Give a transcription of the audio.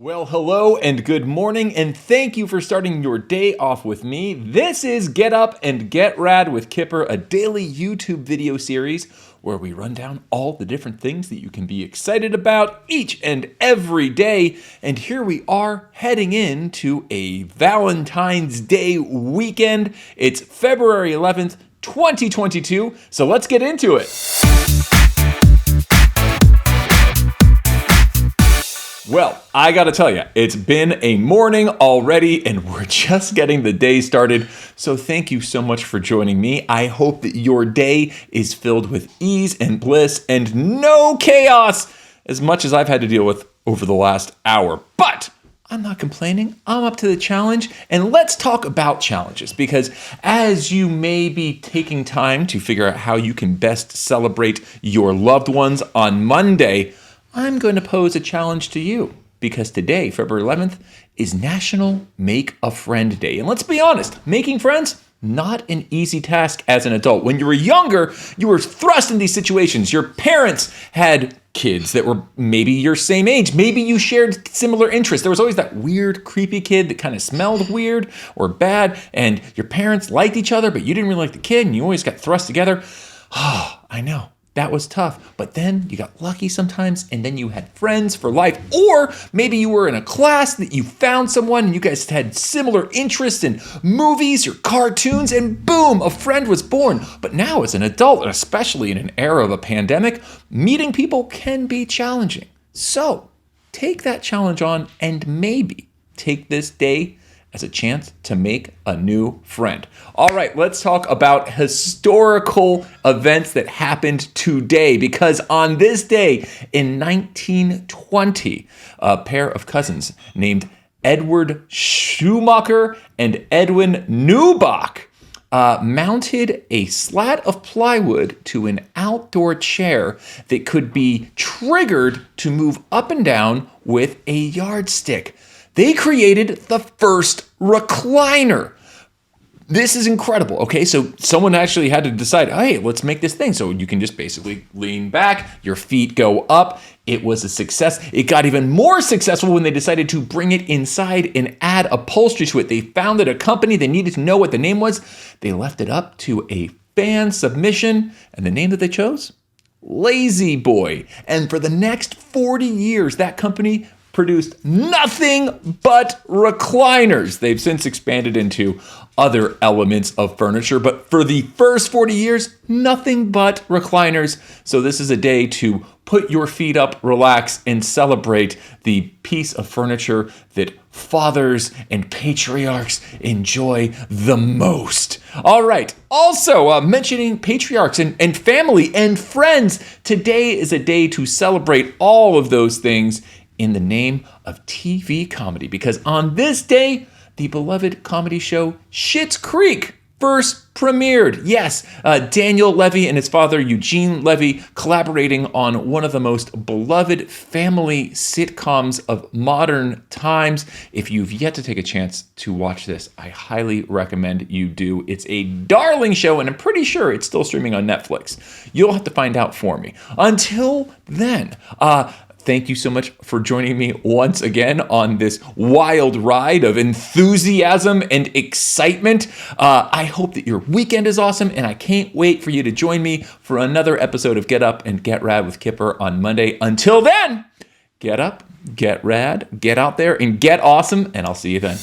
Well, hello and good morning, and thank you for starting your day off with me. This is Get Up and Get Rad with Kipper, a daily YouTube video series where we run down all the different things that you can be excited about each and every day. And here we are heading into a Valentine's Day weekend. It's February 11th, 2022, so let's get into it. Well, I gotta tell you, it's been a morning already and we're just getting the day started. So thank you so much for joining me. I hope that your day is filled with ease and bliss and no chaos, as much as I've had to deal with over the last hour. But I'm not complaining. I'm up to the challenge. And let's talk about challenges, because as you may be taking time to figure out how you can best celebrate your loved ones on Monday, I'm going to pose a challenge to you, because today, February 11th, is National Make a Friend Day. And let's be honest, making friends, not an easy task as an adult. When you were younger, you were thrust in these situations. Your parents had kids that were maybe your same age. Maybe you shared similar interests. There was always that weird, creepy kid that kind of smelled weird or bad, and your parents liked each other, but you didn't really like the kid, and you always got thrust together. Oh, I know. That was tough, but then you got lucky sometimes, and then you had friends for life. Or maybe you were in a class that you found someone and you guys had similar interests in movies or cartoons, and boom, a friend was born. But now as an adult, and especially in an era of a pandemic, meeting people can be challenging. So take that challenge on and maybe take this day as a chance to make a new friend. All right, let's talk about historical events that happened today, because on this day in 1920, a pair of cousins named Edward Schumacher and Edwin Neubach mounted a slat of plywood to an outdoor chair that could be triggered to move up and down with a yardstick. They created the first recliner. This is incredible. Okay, so someone actually had to decide, hey, let's make this thing. So you can just basically lean back, your feet go up. It was a success. It got even more successful when they decided to bring it inside and add upholstery to it. They founded a company. They needed to know what the name was. They left it up to a fan submission, and the name that they chose? Lazy Boy. And for the next 40 years, that company produced nothing but recliners. They've since expanded into other elements of furniture, but for the first 40 years, nothing but recliners. So this is a day to put your feet up, relax, and celebrate the piece of furniture that fathers and patriarchs enjoy the most. All right. Also, mentioning patriarchs and family and friends, today is a day to celebrate all of those things in the name of TV comedy, because on this day, the beloved comedy show Schitt's Creek first premiered. Yes, Daniel Levy and his father Eugene Levy collaborating on one of the most beloved family sitcoms of modern times. If you've yet to take a chance to watch this, I highly recommend you do. It's a darling show, and I'm pretty sure it's still streaming on Netflix. You'll have to find out for me. Until then, thank you so much for joining me once again on this wild ride of enthusiasm and excitement. I hope that your weekend is awesome, and I can't wait for you to join me for another episode of Get Up and Get Rad with Kipper on Monday. Until then, get up, get rad, get out there, and get awesome, and I'll see you then.